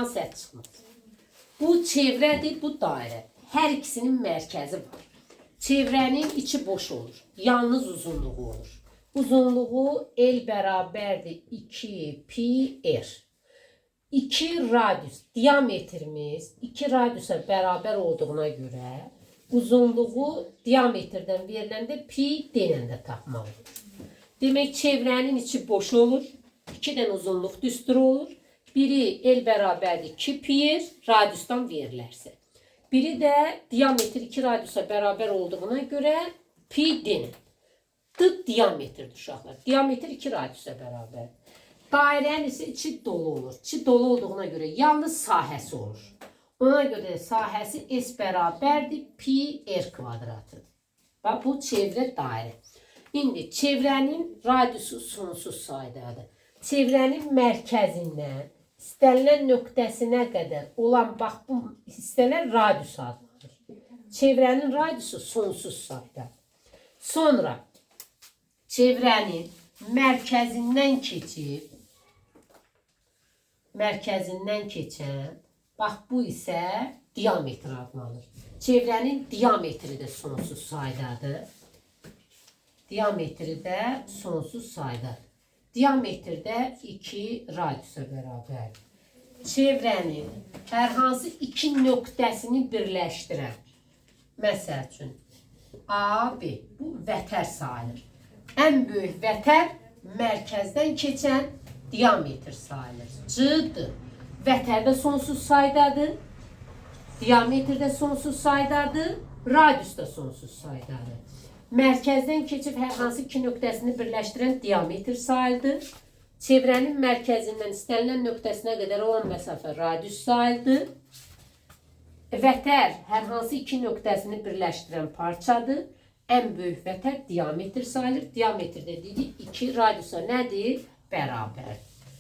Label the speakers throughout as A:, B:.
A: Set çıxmaz. Bu çevrədir, bu dairə. Hər ikisinin mərkəzi var. Çevrənin içi boş olur. Yalnız uzunluğu olur. Uzunluğu L bərabərdir 2 pi r. 2 radius, diametrimiz 2 radiusa bərabər olduğuna görə uzunluğu diametrdən veriləndə pi denəndə tapmalıyıq. Demək çevrənin içi boş olur. 2 dənə uzunluq düsturu olur. Biri L bərabərdir 2 pi r, radiusdan verilərsə. Biri də diametr 2 radiusa bərabər olduğuna görə pi denən. Diametrdir uşaqlar. Diametr 2 radiusa bərabər. Dairənin isə içi dolu olur. İçi dolu olduğuna görə yalnız sahəsi olur. Ona görə sahəsi S bərabərdir pi r kvadratıdır. Bax, bu çevrə dairə. İndi çevrənin radiusu sonsuz saydadır. Çevrənin mərkəzindən istənilən nöqtəsinə qədər olan bax bu hissələr radius adlanır. Çevrənin radiusu sonsuz saydadır. Sonra çevrənin mərkəzindən keçən bax bu isə diametr adlanır. Çevrənin diametri də sonsuz saydadır. Diametri də sonsuz saydadır. Diametrdə 2 radiusa bərabərdir. Çevrənin hər hansı iki nöqtəsini birləşdirən, məsəl üçün A, B, bu vətər sayılır. Ən böyük vətər mərkəzdən keçən diametr sayılır. C-dır. Vətər də sonsuz saydadır. Diametr də sonsuz saydadır. Radius da sonsuz saydadır. Mərkəzdən keçib hər hansı iki nöqtəsini birləşdirən diametr sayılır. Çevrənin mərkəzindən istənilən nöqtəsinə qədər olan məsafə radius sayılır. Vətər hər hansı iki nöqtəsini birləşdirən parçadır. Ən böyük vətər diametr sayılır. Diametr də dedik 2 radiusa nədir? Bərabər.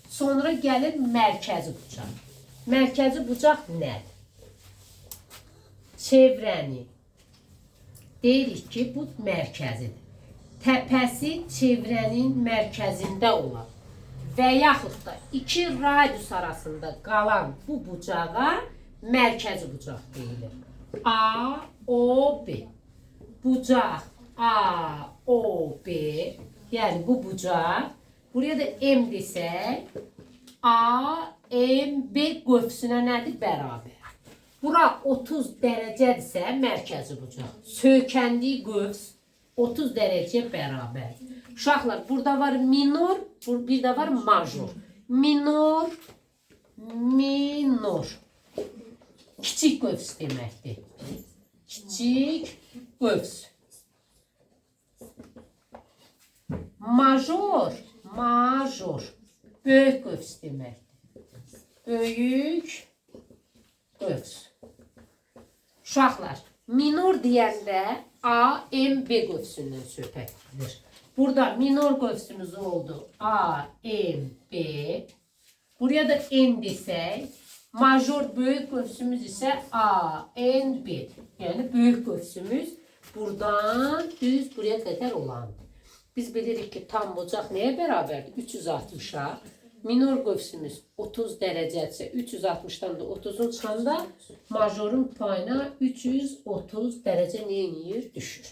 A: Sonra gəlir mərkəzi bucaq. Mərkəzi bucaq nədir? Çevrəni deyirik ki, bu mərkəzidir. Təpəsi çevrənin mərkəzində olan və yaxud da 2 radius arasında qalan bu bucağa mərkəzi bucaq deyilir. A, O, B. Bucaq A, O, B. Yəni bu bucaq. Buraya da M desək, A, M, B qövsünə nədir? Bərabər. Bura 30 dərəcədirsə mərkəzi bucaq. Söykəndiyi qövs 30 dərəcəyə bərabər. Uşaqlar, burada var minor, bir də var major. Minor, kiçik qövs deməkdir. Kiçik qövs. Major, böyük qövs deməkdir. Böyük qövs. Uşaqlar, minor deyəndə A, M, B qövsündən söhbət edilir. Burada minor qövsümüz oldu A, M, B. Buraya da N desək, major böyük qövsümüz isə A, N, B. Yəni böyük qövsümüz buradan düz buraya qədər olandır. Biz bilirik ki, tam bucaq nəyə bərabərdir? 360-a. Minor qövsümüz 30 dərəcədirsə, 360-dan da 30-un çıxanda majorun payına 330 dərəcə neyinir? Düşür.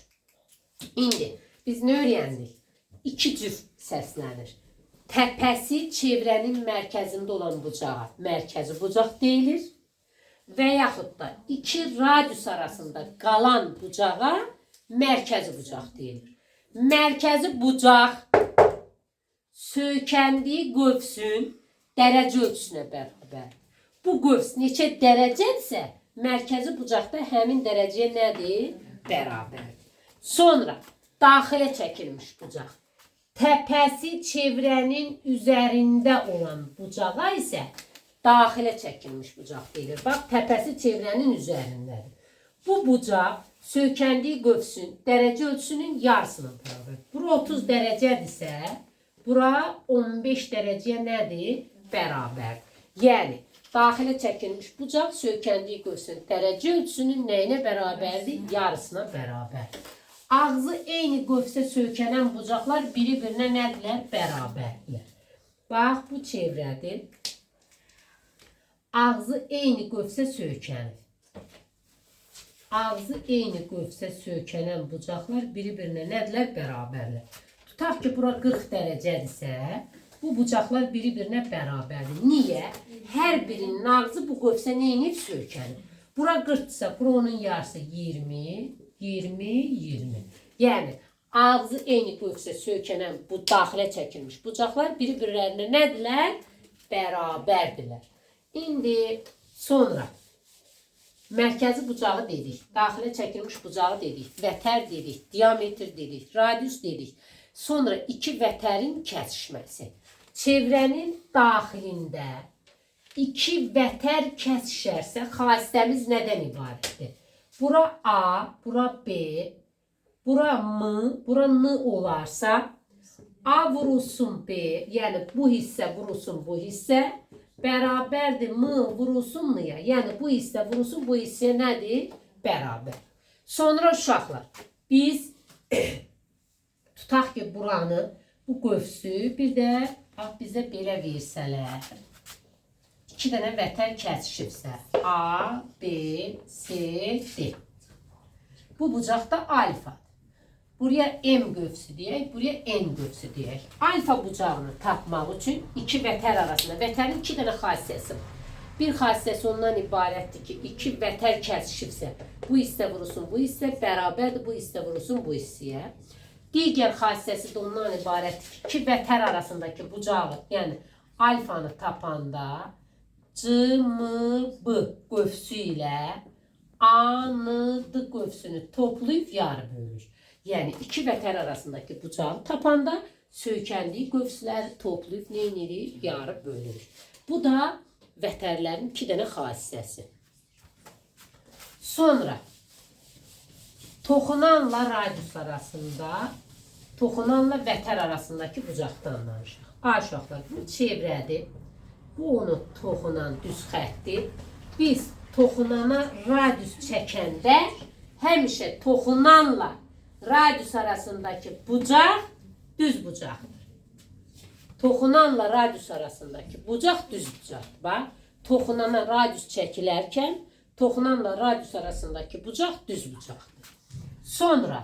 A: İndi biz nə öyrəndik? 2 cüt səslənir. Təpəsi çevrənin mərkəzində olan bucağa mərkəzi bucaq deyilir və yaxud da 2 radius arasında qalan bucağa mərkəzi bucaq deyilir. Mərkəzi bucaq söykəndiyi qövsün dərəcə ölçüsünə bərabər. Bu qövs neçə dərəcədirsə, mərkəzi bucaqda həmin dərəcəyə nədir? Bərabərdir. Sonra daxilə çəkilmiş bucaq. Təpəsi çevrənin üzərində olan bucağa isə daxilə çəkilmiş bucaq deyilir. Bax, təpəsi çevrənin üzərindədir. Bu bucaq söykəndiyi qövsün dərəcə ölçüsünün yarısına bərabər. Bura 30 dərəcədirsə, bura 15 dərəcəyə nədir? Bərabər. Yəni, daxilə çəkilmiş bucaq söykəndiyi qövsün dərəcə ölçüsünün nəyinə bərabərdir? Yarısına bərabər. Ağzı eyni qövsə söykənən bucaqlar biri-birinə nədirlər? Bərabərdirlər. Bax, bu çevrədir. ağzı eyni qövsə söykənir. Ağzı eyni qövsə söykənən bucaqlar biri-birinə nədirlər? Bərabərlər. Tutaq ki, bura 40 dərəcədirsə, bu bucaqlar biri-birinə bərabərdir. Niyə? Hər birinin ağzı bu qövsə neyinib? Söykənir. Bura 40-dırsa, bura onun yarısı 20, 20, 20. Yəni, ağzı eyni qövsə söykənən bu daxilə çəkilmiş bucaqlar biri-birlərinə nədirlər? Bərabərdirlər. İndi sonra mərkəzi bucağı dedik, daxilə çəkilmiş bucağı dedik, vətər dedik, diametr dedik, radius dedik. Sonra iki vətərin kəsişməsi. Çevrənin daxilində iki vətər kəsişərsə, xassəmiz nədən ibarətdir? Bura A, bura B, bura M, bura N olarsa, A vurulsun B, yəni bu hissə vurulsun bu hissə, bərabərdir M vurulsun N-ya. Yəni bu hissə vurulsun bu hissəyə nədir? Bərabər. Sonra uşaqlar, biz tutaq ki, buranı, bu qövsü, bir də bizə belə versələr, iki dənə vətər kəsişibsə, A, B, C, D. Bu bucaq da alfa. Buraya M qövsü deyək, buraya N qövsü deyək. Alfa bucağını tapmaq üçün iki vətər arasında, vətərin iki dənə xassəsi var. Bir xassəsi ondan ibarətdir ki, iki vətər kəsişibsə, bu hissə vurulsun bu hissə, bərabərdir bu hissə vurulsun bu hissəyə. Digər xassəsi də ondan ibarətdir ki, iki vətər arasındakı bucağı, yəni alfanı tapanda C, M, B qövsü ilə A, N, D qövsünü toplayıb yarı bölür. Yəni, iki vətər arasındakı bucağı tapanda söykəndiyi qövsləri toplayıb neyinirik? Yarı bölürük. Bu da vətərlərin iki dənə xassəsi. Sonra toxunanla radius arasında, toxunanla vətər arasındakı bucaqdan danışaq. Uşaqlar, bu çevrədir. Bu onu toxunan düz xətdir. Biz toxunana radius çəkəndə həmişə toxunanla radius arasındakı bucaq düz bucaqdır. Toxunanla radius arasındakı bucaq düz bucaqdır. Bax, toxunana radius çəkilərkən toxunanla radius arasındakı bucaq düz bucaqdır. Sonra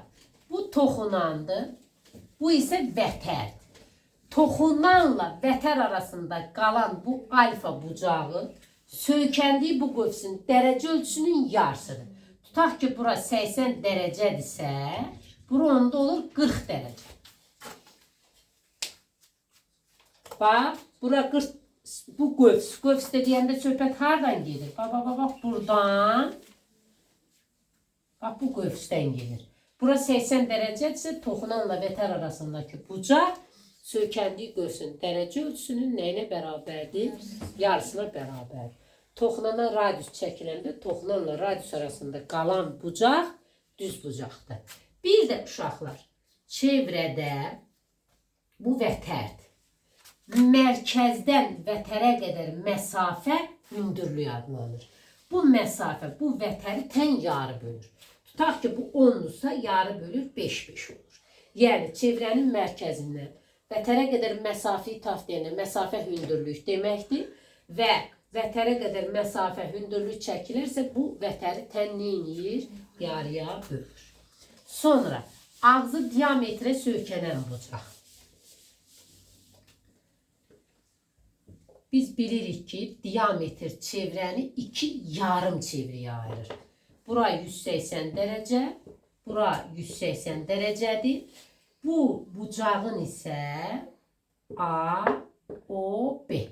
A: bu toxunandır, bu isə vətərdir. Toxunanla vətər arasında qalan bu alfa bucağı söykəndiyi bu qövsün dərəcə ölçüsünün yarısıdır. Tutaq ki, bura 80 dərəcədirsə, bura onda olur 40 dərəcə. Bax, bura 40, bu qövs. Qövs deyəndə söhbət hardan gedir? Bax, buradan. Bax, bu qövsdən gedir. Bura 80 dərəcədirsə, toxunanla vətər arasındakı bucaq söykəndiyi qövsün dərəcə ölçüsünün nəyinə bərabərdir? Yarısına bərabərdir. Toxunana radius çəkiləndə toxunanla radius arasında qalan bucaq düz bucaqdır. Bir də uşaqlar, çevrədə bu vətərdir. Mərkəzdən vətərə qədər məsafə hündürlük adlanır. Bu məsafə, bu vətəri tən yarı bölür. Tutaq ki, bu 10-dursa, yarı bölür 5-5 olur. Yəni, çevrənin mərkəzindən vətərə qədər məsafəyi tap deyəndə məsafə hündürlük deməkdir və vətərə qədər məsafə hündürlük çəkilirsə, bu vətəri tən neyinir? Yarıya bölür. Sonra, ağzı diametrə söykənən bucaq. Biz bilirik ki, diametr çevrəni iki yarım çevrəyə ayırır. Bura 180 dərəcə, bura 180 dərəcədir. Bu bucağın isə A, O, B.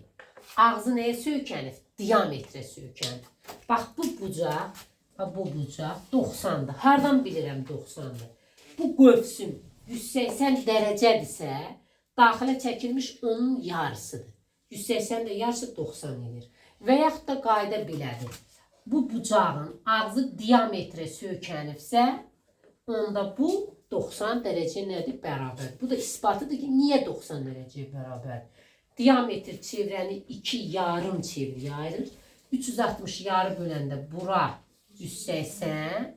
A: Ağzı nəyə söykənir? Diametrə söykənir. Bax, bu bucaq 90'dır. Hardan bilirəm 90'dır? Bu qövsün 180 dərəcədirsə, daxilə çəkilmiş onun yarısıdır. 180 də yarısı 90 edir. Və yaxud da qayda belədir. Bu bucağın ağzı diametrə söykənibsə, onda bu 90 dərəcə nədir? Bərabər. Bu da isbatıdır ki, niyə 90 dərəcəyə bərabər? Diametr çevrəni iki yarım çevrəyə ayırır. 360 yarı böləndə bura 180,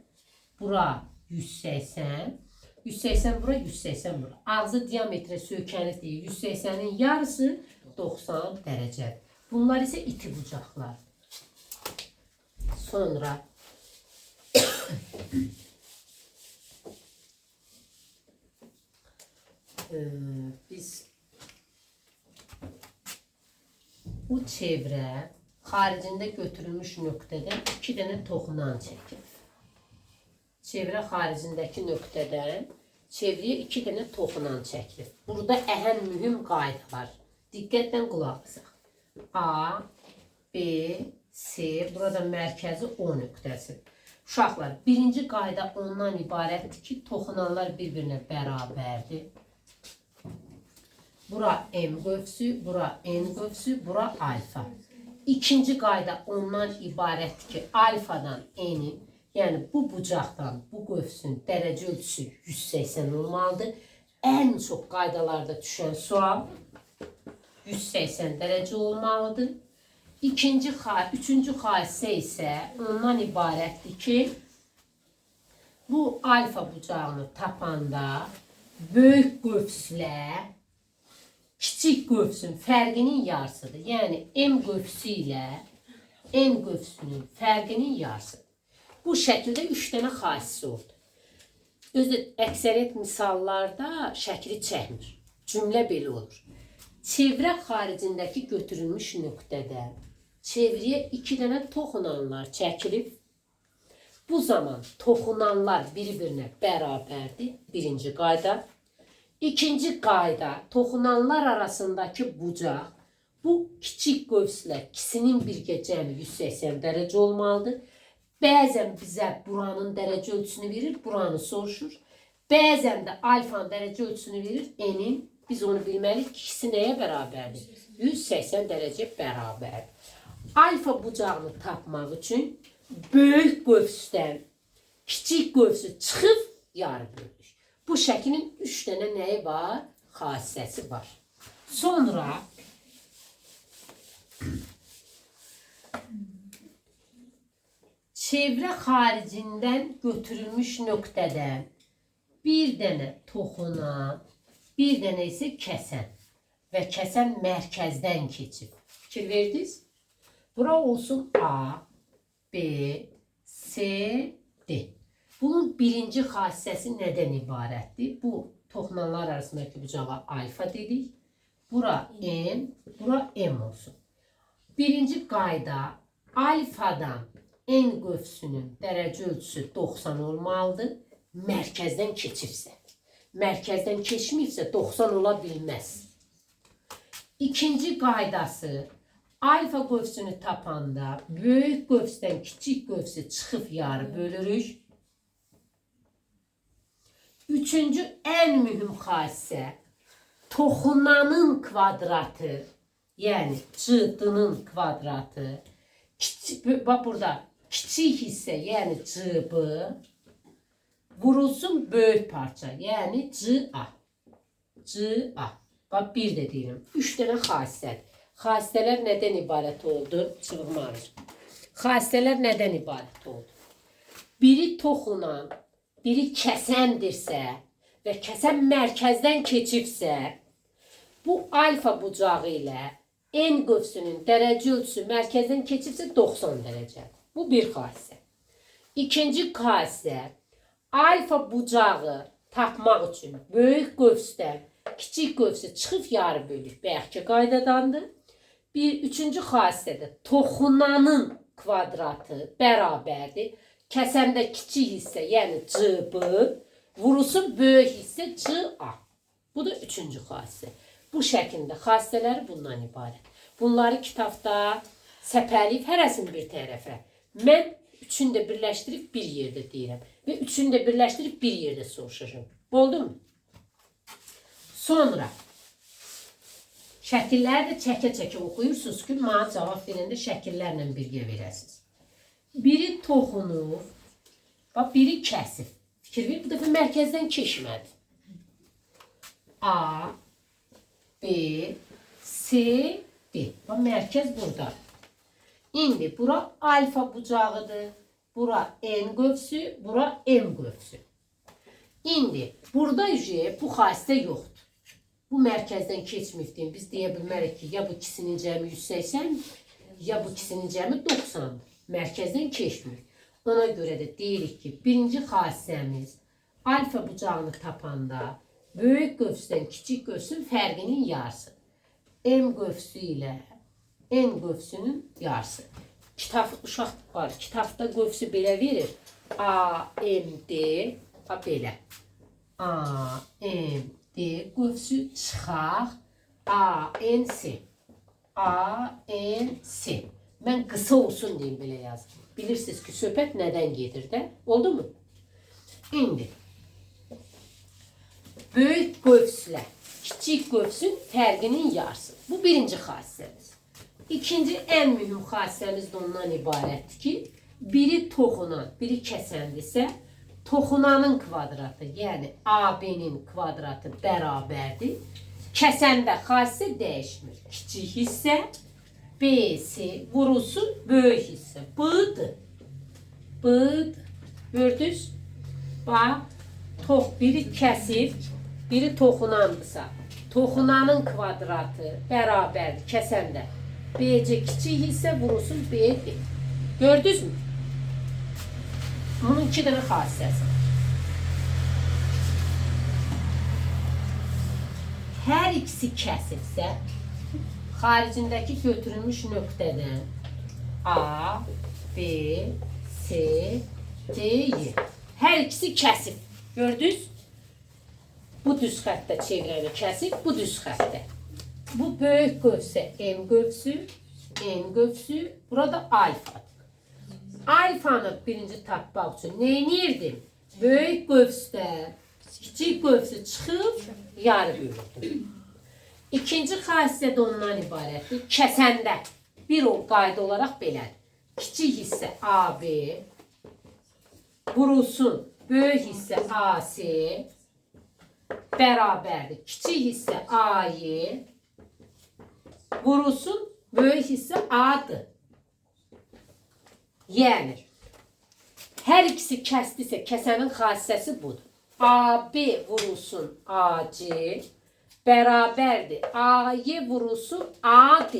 A: bura 180, 180 bura, 180 bura. Ağzı diametrə söykənir deyir. 180'in yarısı 90 dərəcədir. Bunlar isə iti bucaqlar. Sonra biz bu çevrə xaricində götürülmüş nöqtədən 2 dənə toxunan çəkilir. Çevrə xaricindəki nöqtədən çevrəyə 2 dənə toxunan çəkilir. Burada əhəm mühüm qaydalar. Diqqətlə qulaq asaq. A, B, C, burada mərkəzi O nöqtəsi. Uşaqlar, birinci qayda ondan ibarətdir ki, toxunanlar bir-birinə bərabərdir. Bura M qövsü, bura N qövsü, bura alfa. İkinci qayda ondan ibarətdir ki, alfadan N'in, yəni bu bucaqdan bu qövsün dərəcə ölçüsü 180 olmalıdır. Ən çox qaydalarda düşən sual 180 dərəcə olmalıdır. Üçüncü xassiyə isə ondan ibarətdir ki, bu alfa bucağını tapanda böyük qövslə kiçik qövsün fərqinin yarısıdır. Yəni M qövsü ilə N qövsünün fərqinin yarısıdır. Bu şəkildə 3 dənə xassisi oldu. Özü əksəriyyət misallarda şəkli çəkmir. Cümlə belə olur. Çevrə xaricindəki götürülmüş nöqtədən çevrəyə 2 dənə toxunanlar çəkilib. Bu zaman toxunanlar bir-birinə bərabərdir. Birinci qayda. İkinci qayda, toxunanlar arasındakı bucaq bu kiçik qövslə ikisinin birgə cəmi 180 dərəcə olmalıdır. Bəzən bizə buranın dərəcə ölçüsünü verir, buranı soruşur. Bəzən də alfanın dərəcə ölçüsünü verir, N'in. Biz onu bilməliyik ki, ikisi nəyə bərabərdir? 180 dərəcə bərabərdir. Alfa bucağını tapmaq üçün böyük qövsdən kiçik qövsü çıxıb yarı bölür. Bu şəklin 3 dənə nəyi var? Xassəsi var. Sonra çevrə xaricindən götürülmüş nöqtədən bir dənə toxunan, bir dənə isə kəsən və kəsən mərkəzdən keçib. Fikir verdiniz? Bura olsun A, B, C, D. Bunun birinci xassəsi nədən ibarətdir? Bu toxunanlar arasındakı bucağa alfa dedik. Bura N, bura M olsun. Birinci qayda alfadan N qövsünün dərəcə ölçüsü 90 olmalıdır. Mərkəzdən keçibsə. Mərkəzdən keçməyibsə 90 ola bilməz. İkinci qaydası alfa qövsünü tapanda böyük qövsdən kiçik qövsü çıxıb yarı bölürük. Üçüncü ən mühüm xassiyə toxunanın kvadratı, yəni CD-nın kvadratı, bax burada kiçik hissə, yəni CB vurulsun böyük parça, yəni CA. CA. Bax bir də deyirəm. 3 dənə xassədir. Xassələr nədən ibarət oldu? Çığırmalıyıq. Xassələr nədən ibarət oldu? Biri toxunan, biri kəsəndirsə və kəsən mərkəzdən keçibsə, bu alfa bucağı ilə N qövsünün dərəcə ölçüsü mərkəzdən keçibsə 90 dərəcədir. Bu bir xassiyə. İkinci xassiyə, alfa bucağı tapmaq üçün böyük qövsdən kiçik qövsü çıxıb yarı bölük bayaqki qaydadandır. Üçüncü xassiyədə toxunanın kvadratı bərabərdir. Kəsəndə kiçik hissə, yəni CB, vurulsun böyük hissə CA. Bu da üçüncü xassiyə. Bu şəkildə xassiyələri bundan ibarət. Bunları kitabda səpəliyib hərəsini bir tərəfə. Mən üçünü də birləşdirib bir yerdə deyirəm. Və üçünü də birləşdirib bir yerdə soruşacağım. Oldu mu? Sonra şəkilləri də çəkə-çəkə oxuyursunuz ki, mənə cavab verəndə şəkillərlə birgə verəsiniz. Biri toxunur, biri kəsir. Fikir verin, bu dəfə mərkəzdən keçmədi. A, B, C, D. Mərkəz burada. İndi bura alfa bucağıdır. Bura N qövsü, bura M qövsü. İndi burada bu xassiyə yoxdur. Bu mərkəzdən keçməkdən biz deyə bilmərik ki, ya bu ikisinin cəmi 180, ya bu ikisinin cəmi 90. Mərkəzdən keçmir. Ona görə də deyirik ki, birinci xassəmiz alfa bucağını tapanda böyük qövsdən kiçik qövsün fərqinin yarısı. M qövsü ilə N qövsünün yarısı. Uşaq var, kitabda qövsü belə verir. A, M, D, belə. A, M, D qövsü çıxaq. A, N, S. A, N, S. Mən qısa olsun deyim belə yazdım. Bilirsiniz ki, söhbət nədən gedir də? Oldu mu? İndi. Böyük qövslə kiçik qövsün fərqinin yarısı. Bu birinci xassəmiz. İkinci ən mühüm xassəmiz də ondan ibarətdir ki, biri toxunan, biri kəsəndirsə, toxunanın kvadratı, yəni AB-nin kvadratı bərabərdir. Kəsəndə xassə dəyişmir. Kiçik hissə BC vurulsun böyük hissə. B'dır. B'dır. Gördünüz? Bax, biri kəsib, biri toxunandırsa, toxunanın kvadratı bərabərdir kəsəndə. BC kiçik hissə vurulsun B'dir. Gördünüz mü? Bunun iki dənə xassəsi var. Hər ikisi kəsibsə, xaricindəki götürülmüş nöqtədən A, B, C, D, Y. Hər ikisi kəsib. Gördünüz? Bu düz xəttdə çevrəni kəsib, bu düz xəttdə. Bu böyük qövsə M qövsü, N qövsü, burada alfadır. Alfanı birinci tapmaq üçün neynirdim? Böyük qövsdən kiçik qövsü çıxıb yarı bölürdüm. İkinci xassət ondan ibarətdir. Kəsəndə bir o qayda olaraq belədir. Kiçik hissə AB vurulsun böyük hissə AC bərabərdir. Kiçik hissə AY vurulsun böyük hissə AD-dır. Yəni, hər ikisi kəsdisə, kəsənin xassəsi budur. AB vurulsun AC bərabərdir. AY vurulsun AD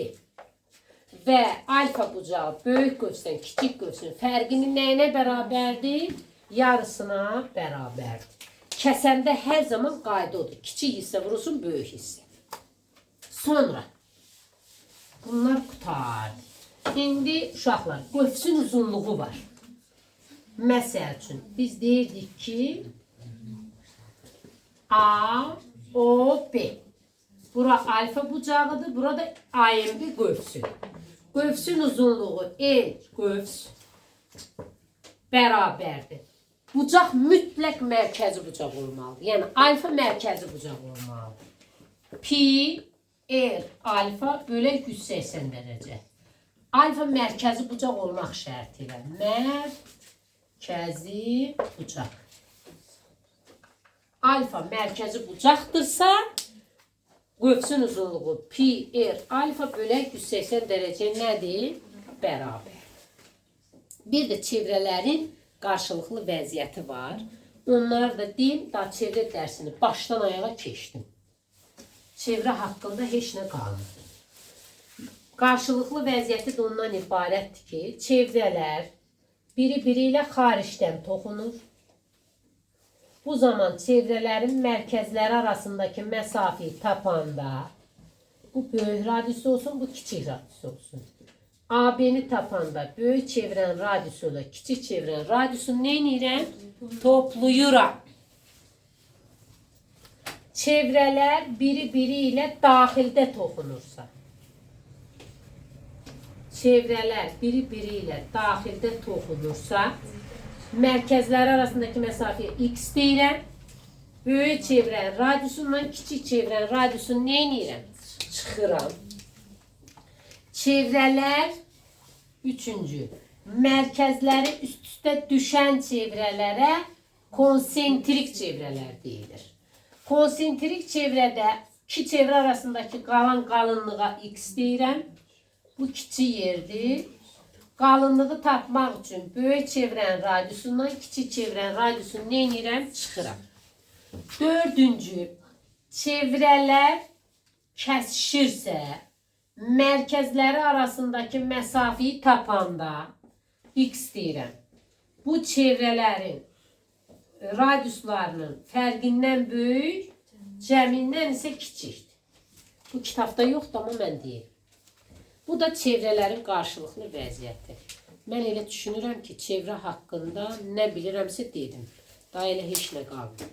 A: və alfa bucağı böyük qövsdən kiçik qövsün fərqinin nəyinə bərabərdir? Yarısına bərabərdir. Kəsəndə hər zaman qayda odur. Kiçik hissə vurulsun böyük hissə. Sonra bunlar qutardır. İndi uşaqlar, qövsün uzunluğu var. Məsəl üçün biz deyirdik ki A, O, B. Bura alfa bucağıdır, burada AMB qövsü. Qövsün uzunluğu L qövs bərabərdir. Bucaq mütləq mərkəzi bucaq olmalıdır. Yəni alfa mərkəzi bucaq olmalıdır. Pi, R, alfa bölü 180 dərəcə. Alfa mərkəzi bucaq olmaq şərti ilə. Mərkəzi bucaq. Alfa mərkəzi bucaqdırsa, qövsün uzunluğu pi, R, alfa bölü 180 dərəcə nədir? Bərabər. Bir də çevrələrin qarşılıqlı vəziyyəti var. Onlar da deyim, daha çevrə dərsini başdan ayağa keçdim. Çevrə haqqında heç nə qalmır. Qarşılıqlı vəziyyəti də ondan ibarətdir ki, çevrələr biri-biri ilə xaricdən toxunur. Bu zaman çevrələrin mərkəzləri arasındakı məsafəni tapanda, bu böyük radius olsun, bu kiçik radius olsun. AB-ni tapanda böyük çevrənin radiusu ilə kiçik çevrənin radiusunu nə edirəm? Toplayıram. Çevrələr biri-biri ilə daxildə toxunursa, çevrələr biri-biri ilə daxildə toxunursa, mərkəzləri arasındakı məsafəyə x deyirəm. Böyük çevrənin radiusundan kiçik çevrənin radiusunu nə edirəm? Çıxıram. Çevrələr, üçüncü, mərkəzləri üst-üstə düşən çevrələrə konsentrik çevrələr deyilir. Konsentrik çevrədə iki çevrə arasındakı qalan qalınlığa x deyirəm. Bu kiçik yerdir. Qalınlığı tapmaq üçün böyük çevrənin radiusundan kiçik çevrənin radiusunu nə edirəm? Çıxıram. Dördüncü, çevrələr kəsişirsə, mərkəzləri arasındakı məsafəni tapanda X deyirəm. Bu çevrələrin radiuslarının fərqindən böyük, cəmindən isə kiçikdir. Bu kitabda yoxdur, amma mən deyim. Bu da çevrələrin qarşılıqlı vəziyyəti. Mən elə düşünürəm ki, çevrə haqqında nə bilirəmsə dedim. Daha elə heç nə qalmır.